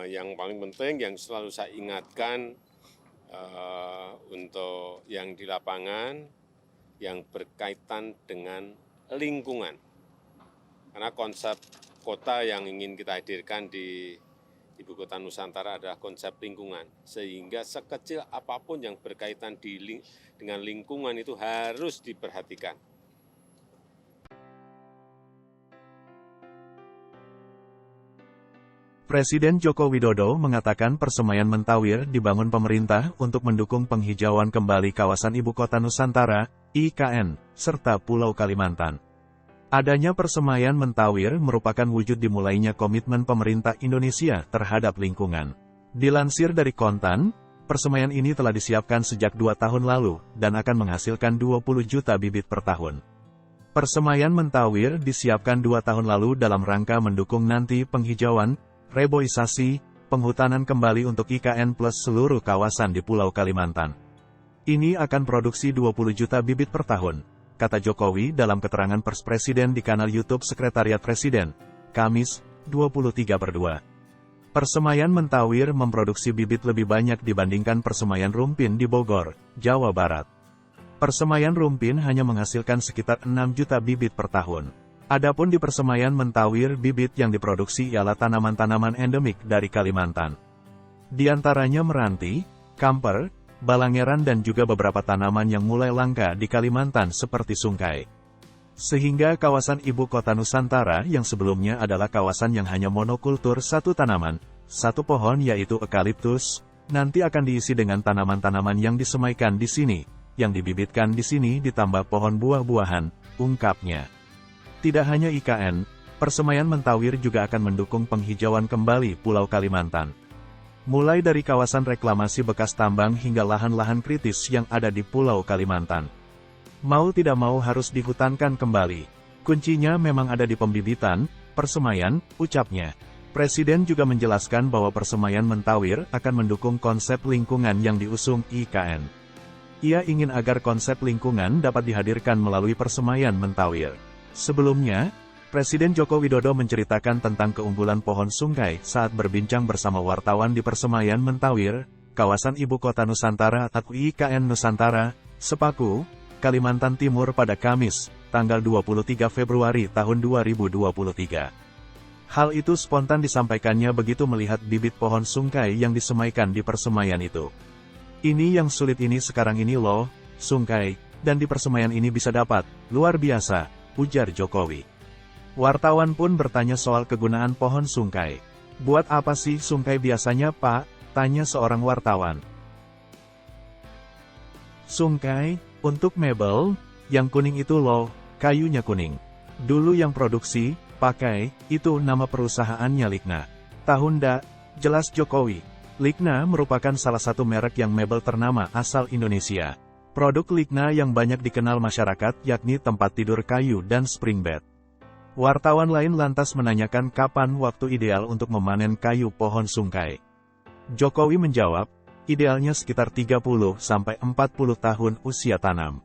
Yang paling penting yang selalu saya ingatkan untuk yang di lapangan, yang berkaitan dengan lingkungan. Karena konsep kota yang ingin kita hadirkan di Ibu Kota Nusantara adalah konsep lingkungan. Sehingga sekecil apapun yang berkaitan dengan lingkungan itu harus diperhatikan. Presiden Joko Widodo mengatakan Persemaian Mentawir dibangun pemerintah untuk mendukung penghijauan kembali kawasan Ibu Kota Nusantara, IKN, serta Pulau Kalimantan. Adanya Persemaian Mentawir merupakan wujud dimulainya komitmen pemerintah Indonesia terhadap lingkungan. Dilansir dari Kontan, Persemaian ini telah disiapkan sejak 2 tahun lalu, dan akan menghasilkan 20 juta bibit per tahun. Persemaian Mentawir disiapkan 2 tahun lalu dalam rangka mendukung nanti penghijauan, reboisasi, penghutanan kembali untuk IKN plus seluruh kawasan di Pulau Kalimantan. Ini akan produksi 20 juta bibit per tahun, kata Jokowi dalam keterangan pers Presiden di kanal YouTube Sekretariat Presiden, Kamis, 23/2. Persemaian Mentawir memproduksi bibit lebih banyak dibandingkan Persemaian Rumpin di Bogor, Jawa Barat. Persemaian Rumpin hanya menghasilkan sekitar 6 juta bibit per tahun. Adapun di Persemaian Mentawir bibit yang diproduksi ialah tanaman-tanaman endemik dari Kalimantan. Di antaranya meranti, kamper, balangeran dan juga beberapa tanaman yang mulai langka di Kalimantan seperti sungkai. Sehingga kawasan Ibu Kota Nusantara yang sebelumnya adalah kawasan yang hanya monokultur satu tanaman, satu pohon yaitu eukaliptus, nanti akan diisi dengan tanaman-tanaman yang disemaikan di sini, yang dibibitkan di sini ditambah pohon buah-buahan, ungkapnya. Tidak hanya IKN, Persemaian Mentawir juga akan mendukung penghijauan kembali Pulau Kalimantan. Mulai dari kawasan reklamasi bekas tambang hingga lahan-lahan kritis yang ada di Pulau Kalimantan. Mau tidak mau harus dihutankan kembali. Kuncinya memang ada di pembibitan, persemaian, ucapnya. Presiden juga menjelaskan bahwa Persemaian Mentawir akan mendukung konsep lingkungan yang diusung IKN. Ia ingin agar konsep lingkungan dapat dihadirkan melalui Persemaian Mentawir. Sebelumnya, Presiden Joko Widodo menceritakan tentang keunggulan pohon sungkai saat berbincang bersama wartawan di Persemaian Mentawir, kawasan Ibu Kota Nusantara atau IKN Nusantara, Sepaku, Kalimantan Timur pada Kamis, tanggal 23 Februari tahun 2023. Hal itu spontan disampaikannya begitu melihat bibit pohon sungkai yang disemaikan di persemaian itu. Ini yang sulit ini sekarang ini loh, sungkai, dan di persemaian ini bisa dapat, luar biasa, ujar Jokowi. Wartawan pun bertanya soal kegunaan pohon sungkai. Buat apa sih sungkai biasanya Pak? Tanya seorang wartawan. Sungkai, untuk mebel, yang kuning itu loh, kayunya kuning. Dulu yang produksi, pakai, itu nama perusahaannya Ligna. Tahun jelas Jokowi. Ligna merupakan salah satu merek yang mebel ternama asal Indonesia. Produk Ligna yang banyak dikenal masyarakat yakni tempat tidur kayu dan spring bed. Wartawan lain lantas menanyakan kapan waktu ideal untuk memanen kayu pohon sungkai. Jokowi menjawab, idealnya sekitar 30-40 tahun usia tanam.